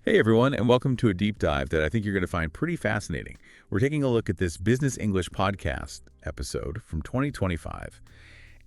Hey everyone, and welcome to a deep dive that I think you're going to find pretty fascinating. We're taking a look at this Business English podcast episode from 2025,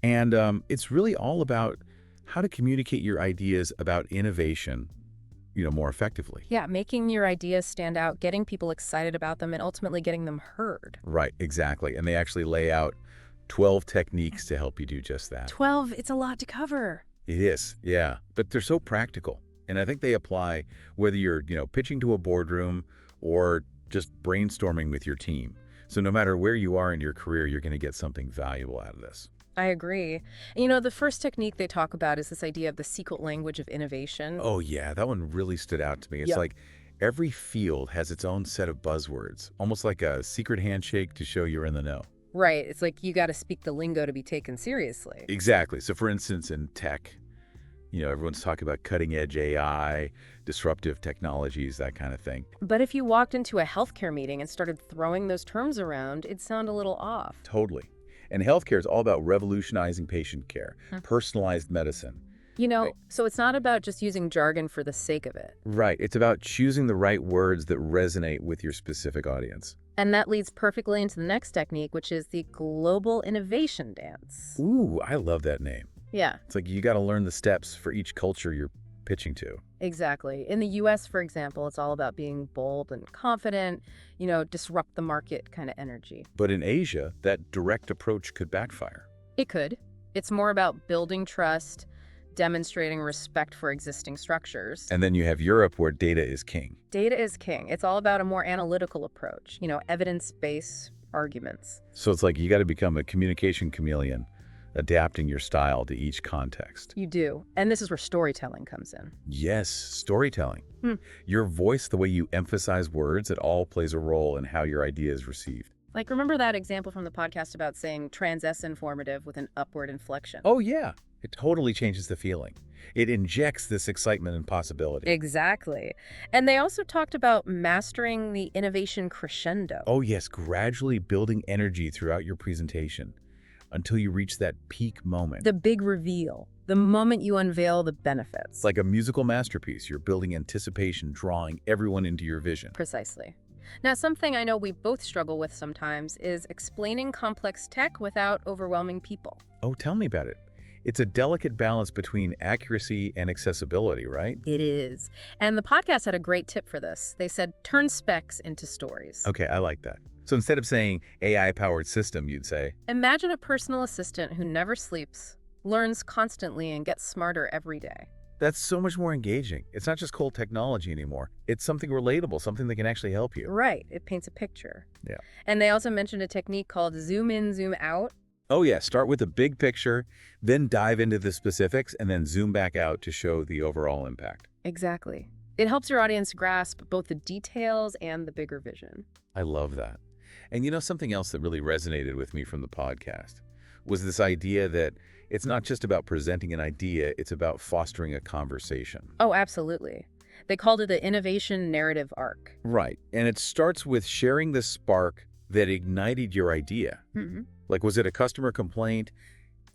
and it's really all about how to communicate your ideas about innovation, more effectively. Yeah, making your ideas stand out, getting people excited about them, and ultimately getting them heard. Right, exactly. And they actually lay out 12 techniques to help you do just that. 12, it's a lot to cover. It is, yeah, but they're so practical. And I think they apply whether you're, pitching to a boardroom or just brainstorming with your team. So no matter where you are in your career, you're going to get something valuable out of this. I agree. The first technique they talk about is this idea of the secret language of innovation. Oh, yeah, that one really stood out to me. It's Yep. like every field has its own set of buzzwords, almost like a secret handshake to show you're in the know. Right, it's like you got to speak the lingo to be taken seriously. Exactly. So for instance, in tech, everyone's talking about cutting edge AI, disruptive technologies, that kind of thing. But if you walked into a healthcare meeting and started throwing those terms around, it'd sound a little off. Totally. And healthcare is all about revolutionizing patient care, personalized medicine. Right. So it's not about just using jargon for the sake of it. Right. It's about choosing the right words that resonate with your specific audience. And that leads perfectly into the next technique, which is the global innovation dance. Ooh, I love that name. Yeah, It's like you got to learn the steps for each culture you're pitching to. exactly. In the US, for example, it's all about being bold and confident, disrupt the market kind of energy. But in Asia, that direct approach could backfire. It could. It's more about building trust, demonstrating respect for existing structures. And then you have Europe where data is king. Data is king. It's all about a more analytical approach, evidence-based arguments. So it's like you got to become a communication chameleon, adapting your style to each context. You do. And this is where storytelling comes in. Yes, storytelling. Hmm. Your voice, the way you emphasize words, it all plays a role in how your idea is received. Like, remember that example from the podcast about saying trans informative with an upward inflection? Oh, yeah. It totally changes the feeling. It injects this excitement and possibility. Exactly. And they also talked about mastering the innovation crescendo. Oh, yes, gradually building energy throughout your presentation until you reach that peak moment. The big reveal, the moment you unveil the benefits. It's like a musical masterpiece. You're building anticipation, drawing everyone into your vision. Precisely. Now, something I know we both struggle with sometimes is explaining complex tech without overwhelming people. Oh, tell me about it. It's a delicate balance between accuracy and accessibility, right? It is. And the podcast had a great tip for this. They said, turn specs into stories. Okay, I like that. So instead of saying AI-powered system, you'd say, Imagine a personal assistant who never sleeps, learns constantly, and gets smarter every day. that's so much more engaging. It's not just cold technology anymore. It's something relatable, something that can actually help you. Right. It paints a picture. Yeah. And they also mentioned a technique called zoom in, zoom out. Oh yeah, start with the big picture, then dive into the specifics, and then zoom back out to show the overall impact. Exactly. It helps your audience grasp both the details and the bigger vision. I love that. And something else that really resonated with me from the podcast was this idea that it's not just about presenting an idea, it's about fostering a conversation. Oh, absolutely. They called it the innovation narrative arc. Right. And it starts with sharing the spark that ignited your idea. Mm-hmm. Like, was it a customer complaint,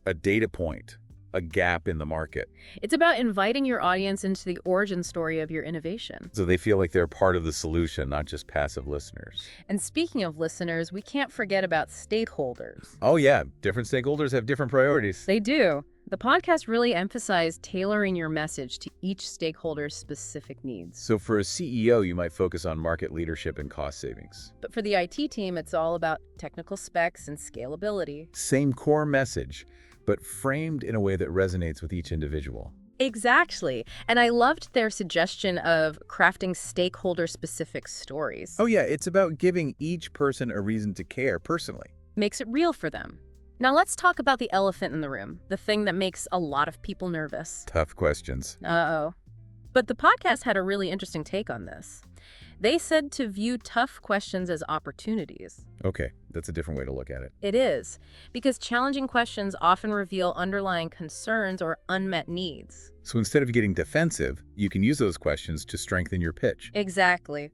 a data point, a gap in the market? It's about inviting your audience into the origin story of your innovation. So they feel like they're part of the solution, not just passive listeners. And speaking of listeners, we can't forget about stakeholders. Oh yeah, different stakeholders have different priorities. They do. The podcast really emphasized tailoring your message to each stakeholder's specific needs. So for a CEO, you might focus on market leadership and cost savings. But for the IT team, it's all about technical specs and scalability. Same core message, but framed in a way that resonates with each individual. Exactly. And I loved their suggestion of crafting stakeholder-specific stories. Oh yeah, it's about giving each person a reason to care personally. Makes it real for them. Now let's talk about the elephant in the room, the thing that makes a lot of people nervous. Tough questions. Uh-oh. But the podcast had a really interesting take on this. They said to view tough questions as opportunities. Okay, that's a different way to look at it. It is, because challenging questions often reveal underlying concerns or unmet needs. So instead of getting defensive, you can use those questions to strengthen your pitch. Exactly.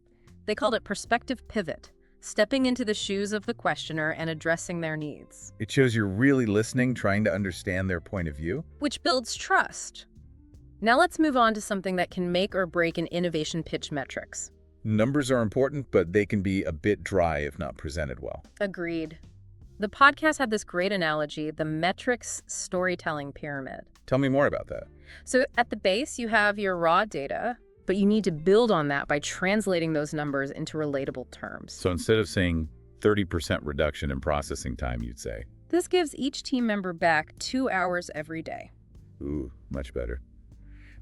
They called it perspective pivot, stepping into the shoes of the questioner and addressing their needs, It shows you're really listening, trying to understand their point of view. which builds trust. Now let's move on to something that can make or break an innovation pitch: metrics. Numbers are important, but they can be a bit dry if not presented well. Agreed. The podcast had this great analogy, the metrics storytelling pyramid. Tell me more about that. So at the base, you have your raw data, but you need to build on that by translating those numbers into relatable terms. So instead of saying 30% reduction in processing time, you'd say, This gives each team member back 2 hours every day. ooh, much better.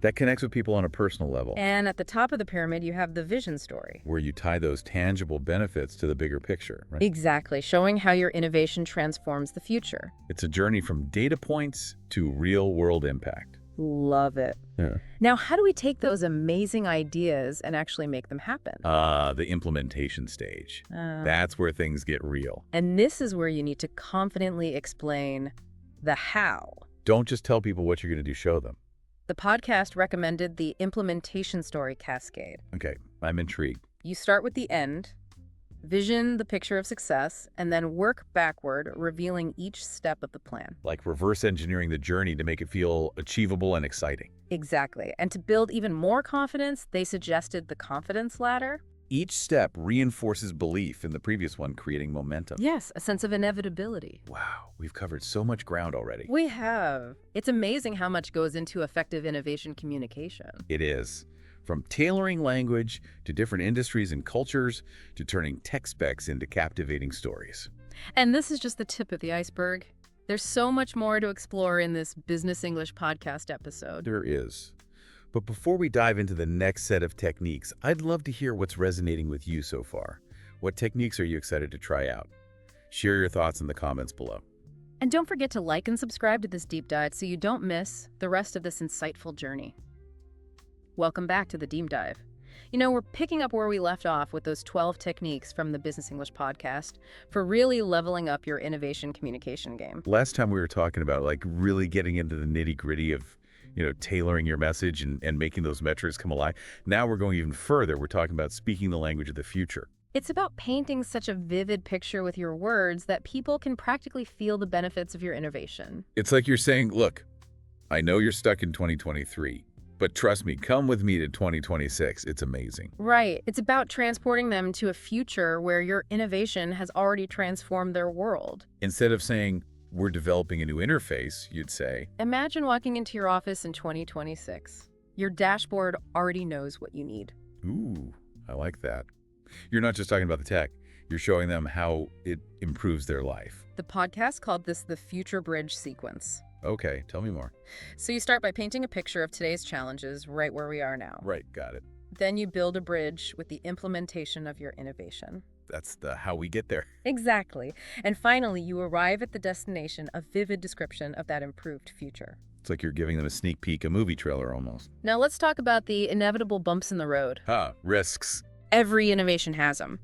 That connects with people on a personal level, And at the top of the pyramid, you have the vision story. where you tie those tangible benefits to the bigger picture, right? Exactly, showing how your innovation transforms the future. It's a journey from data points to real-world impact. Love it. Yeah. Now, how do we take those amazing ideas and actually make them happen? The implementation stage. That's where things get real. And this is where you need to confidently explain the how. Don't just tell people what you're going to do, show them. The podcast recommended the implementation story cascade. Okay, I'm intrigued. You start with the end, vision the picture of success, and then work backward, revealing each step of the plan. Like reverse engineering the journey to make it feel achievable and exciting. Exactly. And to build even more confidence, they suggested the confidence ladder. Each step reinforces belief in the previous one, creating momentum. Yes, a sense of inevitability. Wow, we've covered so much ground already. We have. It's amazing how much goes into effective innovation communication. It is. From tailoring language to different industries and cultures to turning tech specs into captivating stories. And this is just the tip of the iceberg. There's so much more to explore in this Business English podcast episode. There is. But before we dive into the next set of techniques, I'd love to hear what's resonating with you so far. What techniques are you excited to try out? Share your thoughts in the comments below. And don't forget to like and subscribe to this deep dive so you don't miss the rest of this insightful journey. Welcome back to the Deep Dive. You know, we're picking up where we left off with those 12 techniques from the Business English podcast for really leveling up your innovation communication game. Last time we were talking about really getting into the nitty-gritty of tailoring your message and making those metrics come alive. Now we're going even further. We're talking about speaking the language of the future. It's about painting such a vivid picture with your words that people can practically feel the benefits of your innovation. It's like you're saying, look, I know you're stuck in 2023, but trust me, come with me to 2026. It's amazing. Right. It's about transporting them to a future where your innovation has already transformed their world. Instead of saying, we're developing a new interface, you'd say, Imagine walking into your office in 2026. Your dashboard already knows what you need. ooh, I like that. You're not just talking about the tech. You're showing them how it improves their life. The podcast called this the Future Bridge sequence. Okay, tell me more. So you start by painting a picture of today's challenges right where we are now. Right, got it. Then you build a bridge with the implementation of your innovation. That's the how we get there. Exactly. And finally, you arrive at the destination, a vivid description of that improved future. It's like you're giving them a sneak peek, a movie trailer almost. Now let's talk about the inevitable bumps in the road. Risks. Every innovation has them.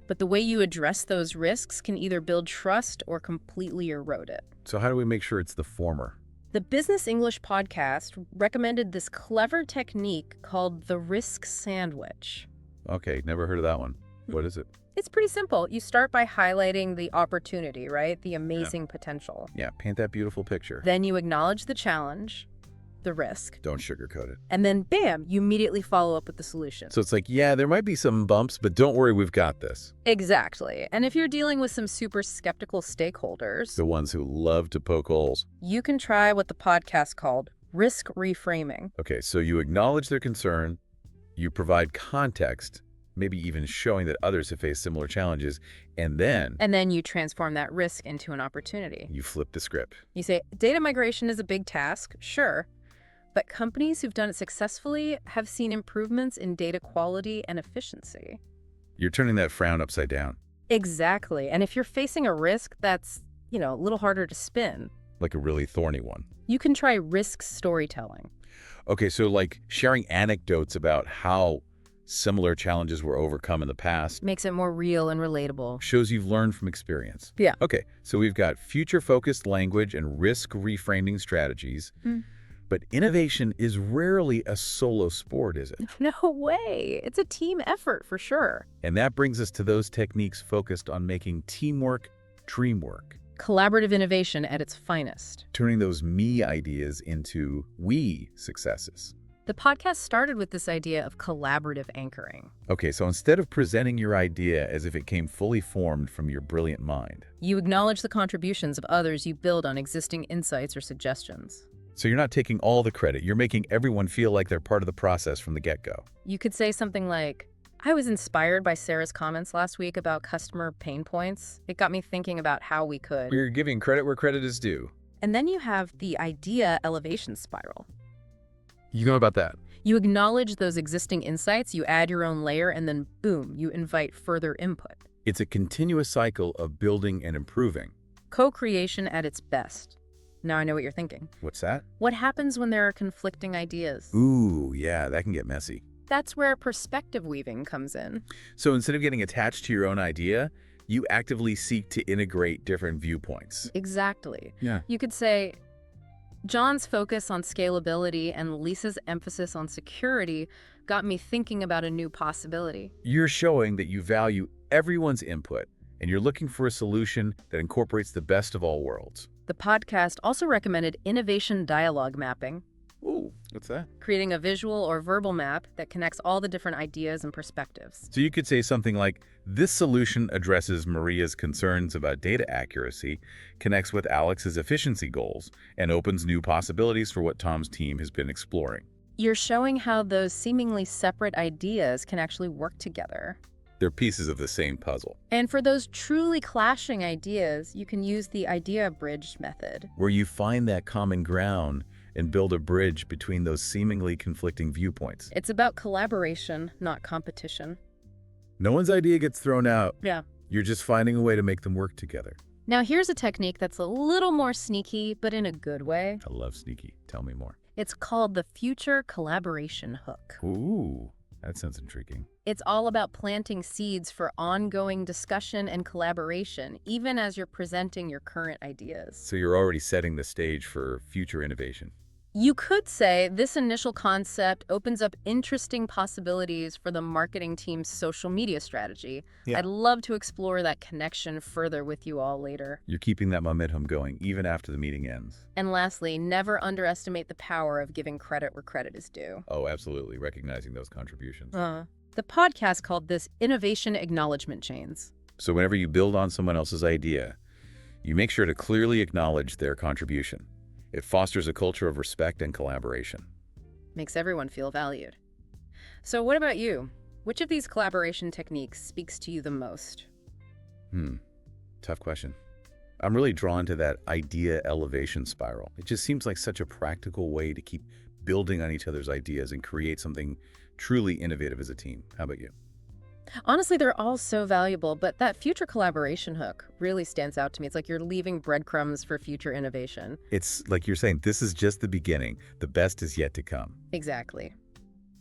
But the way you address those risks can either build trust or completely erode it. So how do we make sure it's the former? The Business English podcast recommended this clever technique called the risk sandwich. Okay, never heard of that one. What is it? It's pretty simple. You start by highlighting the opportunity, right? The amazing potential. Yeah, paint that beautiful picture. Then you acknowledge the challenge, the risk, Don't sugarcoat it. and then bam, you immediately follow up with the solution. So it's like, yeah, there might be some bumps, but don't worry, we've got this. Exactly. And if you're dealing with some super skeptical stakeholders, The ones who love to poke holes. you can try what the podcast called risk reframing. Okay, so you acknowledge their concern, you provide context, maybe even showing that others have faced similar challenges, and then And then you transform that risk into an opportunity. you flip the script. You say, data migration is a big task, sure, but companies who've done it successfully have seen improvements in data quality and efficiency. You're turning that frown upside down, Exactly. And if you're facing a risk that's, a little harder to spin, like a really thorny one. you can try risk storytelling. Okay, so like sharing anecdotes about how similar challenges were overcome in the past Makes it more real and relatable. shows you've learned from experience. Yeah. Okay, so we've got future-focused language and risk reframing strategies, but innovation is rarely a solo sport, is it? No way. It's a team effort for sure. And that brings us to those techniques focused on making teamwork dream work, Collaborative innovation at its finest. turning those me ideas into we successes. The podcast started with this idea of collaborative anchoring. Okay, so instead of presenting your idea as if it came fully formed from your brilliant mind, You acknowledge the contributions of others you build on existing insights or suggestions. so you're not taking all the credit, you're making everyone feel like they're part of the process from the get-go. You could say something like, I was inspired by Sarah's comments last week about customer pain points. It got me thinking about how we could. We're giving credit where credit is due. And then you have the idea elevation spiral. You know about that? You acknowledge those existing insights, you add your own layer, and then boom, you invite further input. It's a continuous cycle of building and improving. Co-creation at its best. Now I know what you're thinking. What's that? What happens when there are conflicting ideas? Ooh, yeah, that can get messy. That's where perspective weaving comes in. So instead of getting attached to your own idea, you actively seek to integrate different viewpoints. Exactly. Yeah. You could say, John's focus on scalability and Lisa's emphasis on security got me thinking about a new possibility. You're showing that you value everyone's input, and you're looking for a solution that incorporates the best of all worlds. The podcast also recommended innovation dialogue mapping, Ooh, what's that? creating a visual or verbal map that connects all the different ideas and perspectives. So you could say something like, this solution addresses Maria's concerns about data accuracy, connects with Alex's efficiency goals, and opens new possibilities for what Tom's team has been exploring. You're showing how those seemingly separate ideas can actually work together. They're pieces of the same puzzle, And for those truly clashing ideas, you can use the idea bridge method. where you find that common ground and build a bridge between those seemingly conflicting viewpoints. It's about collaboration, not competition. No one's idea gets thrown out. Yeah. You're just finding a way to make them work together. Now here's a technique that's a little more sneaky, but in a good way. I love sneaky. Tell me more. It's called the future collaboration hook. Ooh, that sounds intriguing. It's all about planting seeds for ongoing discussion and collaboration, even as you're presenting your current ideas. So you're already setting the stage for future innovation. You could say this initial concept opens up interesting possibilities for the marketing team's social media strategy. Yeah. I'd love to explore that connection further with you all later. You're keeping that momentum going even after the meeting ends. And lastly, never underestimate the power of giving credit where credit is due. Oh, absolutely. Recognizing those contributions. The podcast called this Innovation Acknowledgement Chains. So whenever you build on someone else's idea, you make sure to clearly acknowledge their contribution. It fosters a culture of respect and collaboration. Makes everyone feel valued. So what about you? Which of these collaboration techniques speaks to you the most? Tough question. I'm really drawn to that idea elevation spiral. It just seems like such a practical way to keep building on each other's ideas and create something truly innovative as a team. How about you? Honestly, they're all so valuable, but that future collaboration hook really stands out to me. It's like you're leaving breadcrumbs for future innovation. It's like you're saying, this is just the beginning. The best is yet to come. Exactly.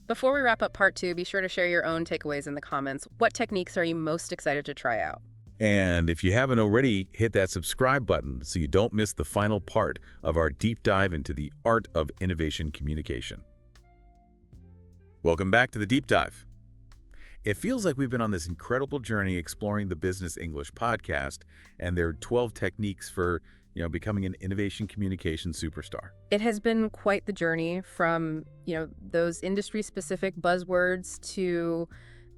Before we wrap up part 2, be sure to share your own takeaways in the comments. What techniques are you most excited to try out? And if you haven't already, hit that subscribe button so you don't miss the final part of our deep dive into the art of innovation communication. Welcome back to the Deep Dive. It feels like we've been on this incredible journey exploring the Business English podcast and their 12 techniques for, becoming an innovation communication superstar. It has been quite the journey from, those industry-specific buzzwords to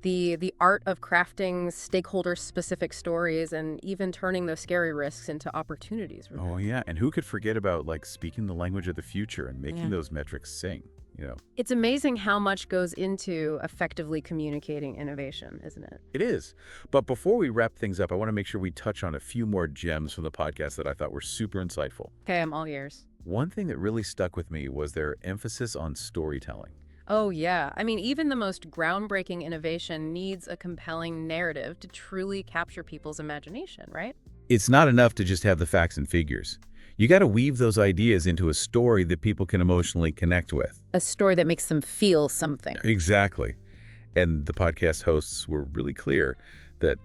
the art of crafting stakeholder-specific stories and even turning those scary risks into opportunities. Oh, yeah. And who could forget about, speaking the language of the future and making those metrics sing, It's amazing how much goes into effectively communicating innovation, isn't it? It is. But before we wrap things up, I want to make sure we touch on a few more gems from the podcast that I thought were super insightful. Okay, I'm all ears. One thing that really stuck with me was their emphasis on storytelling. Oh, yeah. I mean, even the most groundbreaking innovation needs a compelling narrative to truly capture people's imagination, right? It's not enough to just have the facts and figures. You got to weave those ideas into a story that people can emotionally connect with. A story that makes them feel something. Exactly. And the podcast hosts were really clear that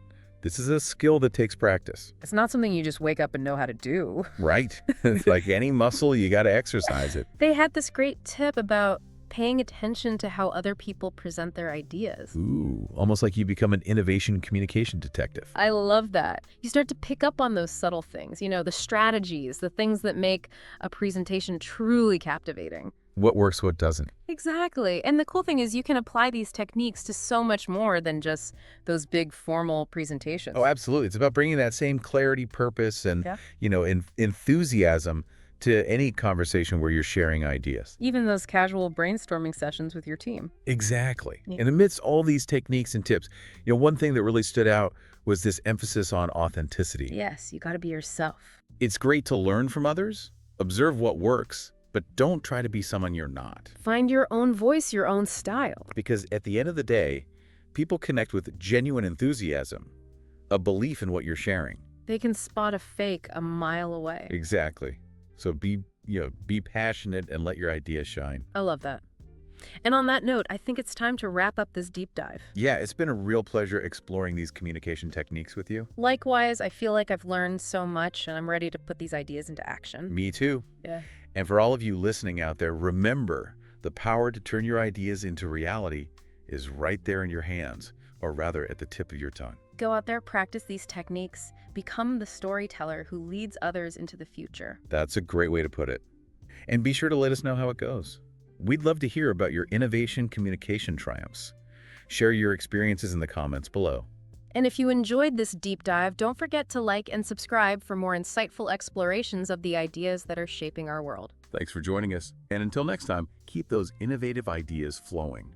this is a skill that takes practice. It's not something you just wake up and know how to do. Right. It's like any muscle, you got to exercise it. They had this great tip about paying attention to how other people present their ideas. Ooh, almost like you become an innovation communication detective. I love that. You start to pick up on those subtle things, the strategies, the things that make a presentation truly captivating. what works, what doesn't. Exactly. And the cool thing is you can apply these techniques to so much more than just those big formal presentations. Oh, absolutely. It's about bringing that same clarity, purpose, and, Yeah. enthusiasm to any conversation where you're sharing ideas. Even those casual brainstorming sessions with your team. Exactly. Yeah. And amidst all these techniques and tips, one thing that really stood out was this emphasis on authenticity. Yes, you got to be yourself. It's great to learn from others, observe what works, but don't try to be someone you're not. Find your own voice, your own style. Because at the end of the day, people connect with genuine enthusiasm, a belief in what you're sharing. They can spot a fake a mile away. Exactly. So be passionate and let your ideas shine. I love that. And on that note, I think it's time to wrap up this deep dive. Yeah, it's been a real pleasure exploring these communication techniques with you. Likewise, I feel like I've learned so much and I'm ready to put these ideas into action. Me too. Yeah. And for all of you listening out there, remember, the power to turn your ideas into reality is right there in your hands, or rather at the tip of your tongue. Go out there, practice these techniques, become the storyteller who leads others into the future. That's a great way to put it. And be sure to let us know how it goes. We'd love to hear about your innovation communication triumphs. Share your experiences in the comments below. And if you enjoyed this deep dive, don't forget to like and subscribe for more insightful explorations of the ideas that are shaping our world. Thanks for joining us. And until next time, keep those innovative ideas flowing.